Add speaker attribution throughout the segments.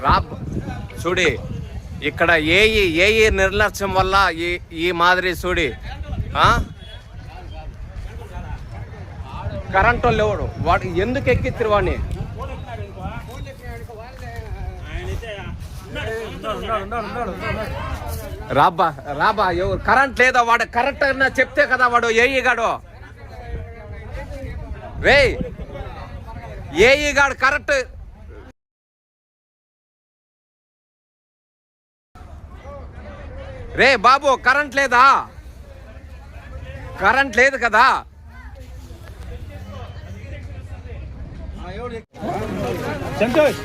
Speaker 1: Rob చూడి ఇక్కడ ఏ నిర్లక్ష్యం వల్ల ఈ మాదిరి చూడి కరెంటు లేవాడు వాడు ఎందుకు ఎక్కిత్తిరు వాడిని రాబా ఎవరు కరెంట్ లేదా వాడు కరెక్ట్ చెప్తే కదా వాడు ఏఈగాడు రే ఏఈగాడు కరెక్ట్ రే బాబు కరెంట్ లేదా కరెంట్ లేదు కదా
Speaker 2: సంతోష్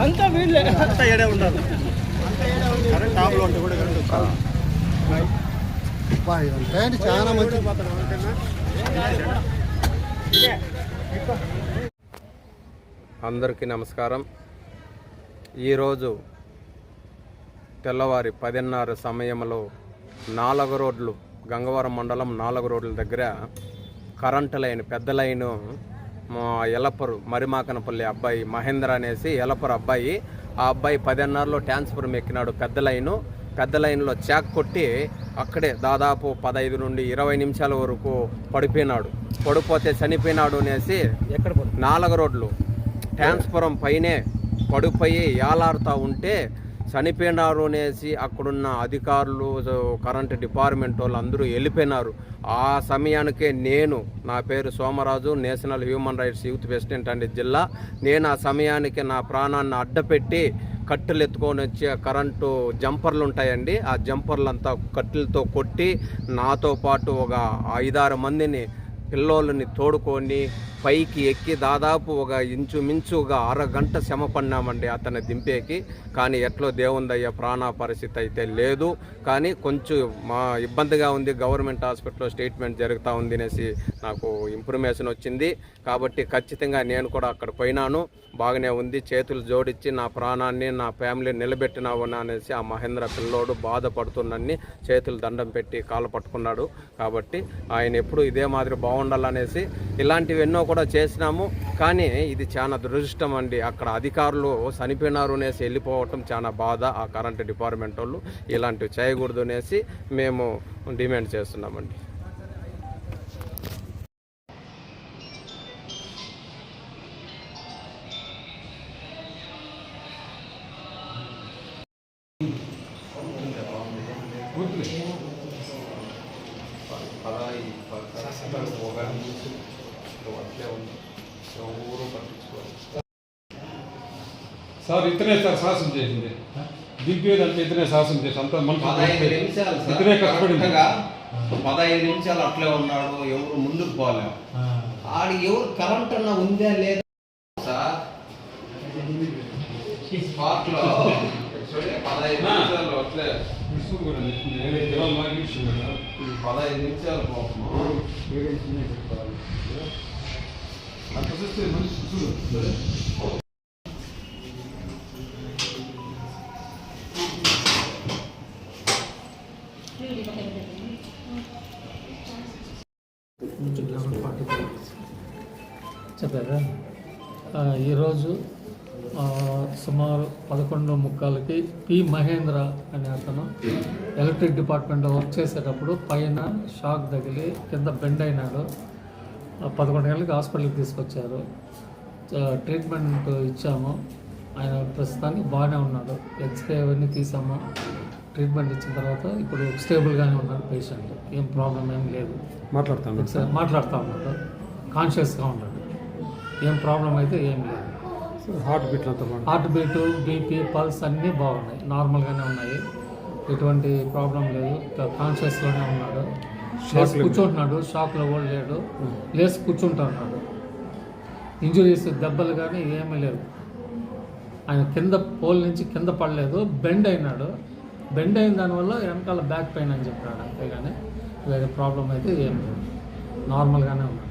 Speaker 2: అంతా వీళ్ళే అంతా ఏడే ఉండాలి కరెంట్ టాప్లో ఉంటే కూడా కరెంట్ చాలా మంచి.
Speaker 1: అందరికీ నమస్కారం. ఈరోజు తెల్లవారి 10:30 సమయంలో 4 రోడ్లు గంగవరం మండలం 4 రోడ్ల దగ్గర కరెంటు లైన్ పెద్ద లైను ఎలపరు మరిమాకనపల్లి అబ్బాయి మహేంద్ర అనేసి ఎలపరు అబ్బాయి ఆ అబ్బాయి 10:30లో ట్రాన్స్ఫార్మర్ ఎక్కినాడు. పెద్ద లైన్లో చాక్ కొట్టి అక్కడే దాదాపు 15 నుండి 20 నిమిషాల వరకు పడిపోతే చనిపోయినాడు అనేసి 4 రోడ్లు ట్రాన్స్ఫార్మర్ పైనే పడిపోయి ఏలాడుతూ ఉంటే చనిపోయినారు అనేసి అక్కడున్న అధికారులు కరెంట్ డిపార్ట్మెంట్ వాళ్ళు అందరూ వెళ్ళిపోయినారు. ఆ సమయానికే నా పేరు Somaraju, national human rights youth president అండి జిల్లా. నేను ఆ సమయానికి నా ప్రాణాన్ని అడ్డపెట్టి కట్టెలు ఎత్తుకొని వచ్చి కరెంటు జంపర్లు ఉంటాయండి, ఆ జంపర్లంతా కట్టెలతో కొట్టి నాతో పాటు ఒక 5-6 మందిని పిల్లోళ్ళని తోడుకొని పైకి ఎక్కి దాదాపు ఒక ఇంచుమించుగా అరగంట శ్రమ పడినామండి అతన్ని దింపేకి. కానీ ఎట్లో దేవుందయ్య ప్రాణ పరిస్థితి అయితే లేదు. కానీ కొంచెం ఇబ్బందిగా ఉంది. గవర్నమెంట్ హాస్పిటల్లో ట్రీట్మెంట్ జరుగుతూ ఉంది అనేసి నాకు ఇన్ఫర్మేషన్ వచ్చింది. కాబట్టి ఖచ్చితంగా నేను కూడా అక్కడ పోయినాను. బాగానే ఉంది. చేతులు జోడించి నా ప్రాణాన్ని నా ఫ్యామిలీని నిలబెట్టినావు అనేసి ఆ మహేంద్ర పిల్లోడు బాధపడుతున్నన్ని చేతులు దండం పెట్టి కాళ్ళు పట్టుకున్నాడు. కాబట్టి ఆయన ఎప్పుడు ఇదే మాదిరి బాగుండాలనేసి ఇలాంటివి ఎన్నో కూడా చేసినాము. కానీ ఇది చాలా దురదృష్టం అండి. అక్కడ అధికారులు చనిపోయినారు అనేసి వెళ్ళిపోవటం చాలా బాధ. ఆ కరెంటు డిపార్ట్మెంట్ వాళ్ళు ఇలాంటివి చేయకూడదు అనేసి మేము డిమాండ్ చేస్తున్నామండి.
Speaker 3: సార్ ఇతనే సార్ సాహసం చేసింది, దింపేదంటే ఇతనే సాహసం చేసి అంత
Speaker 1: 15 నిమిషాలు
Speaker 3: ఇతనే కష్టపడింది.
Speaker 1: 15 నిమిషాలు అట్లే ఉన్నాడు. ఎవరు ముందుకు పోలేము. ఆడు ఎవరు కరెంట్ అన్న ఉందా లేదా సార్ స్పాట్లో 15 నిమిషాలు అట్లే 15 నిమిషాలు పోతున్నాం.
Speaker 3: అంత చూస్తే మనిషి చూడు.
Speaker 4: చెప్పారా ఈరోజు సుమారు 11:45కి పి మహేంద్ర అనే అతను ఎలక్ట్రిక్ డిపార్ట్మెంట్లో వర్క్ చేసేటప్పుడు పైన షాక్ తగిలి కింద బెండ్ అయినాడు. 11 గంటలకి హాస్పిటల్కి తీసుకొచ్చారు. ట్రీట్మెంట్ ఇచ్చాము. ఆయన ప్రస్తుతానికి బాగానే ఉన్నాడు. ఎక్స్రే అవన్నీ తీసాము. ట్రీట్మెంట్ ఇచ్చిన తర్వాత ఇప్పుడు స్టేబుల్గానే ఉన్నాడు పేషెంట్. ఏం ప్రాబ్లం ఏం లేదు. మాట్లాడుతూ ఉన్నాడు. కాన్షియస్గా ఉన్నాడు. ఏం ప్రాబ్లం అయితే ఏం లేదు. హార్ట్ బీటు బీపీ పల్స్ అన్నీ బాగున్నాయి, నార్మల్గానే ఉన్నాయి. ఎటువంటి ప్రాబ్లం లేదు. కాన్షియస్లోనే ఉన్నాడు. కూర్చుంటున్నాడు. షాక్లో కూడా లేడు. లేచి కూర్చుంటా ఉన్నాడు. ఇంజురీస్ దెబ్బలు కానీ ఏమీ లేవు. ఆయన కింద పోల్ నుంచి కింద పడలేదు, బెండ్ అయినాడు. బెండ్ అయిన దానివల్ల వెనకాల బ్యాక్ పెయిన్ అని చెప్పాడు, అంతేగాని వేరే ప్రాబ్లం అయితే ఏం లేదు, నార్మల్గానే ఉన్నాడు.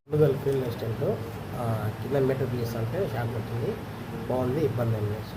Speaker 5: ముందుగల్ ఫీల్డ్ అసిస్టెంట్ కింద మెట్రో బిఎస్ అంటే షాక్ వచ్చింది, బాగుంది, ఇబ్బంది ఏం లేదు.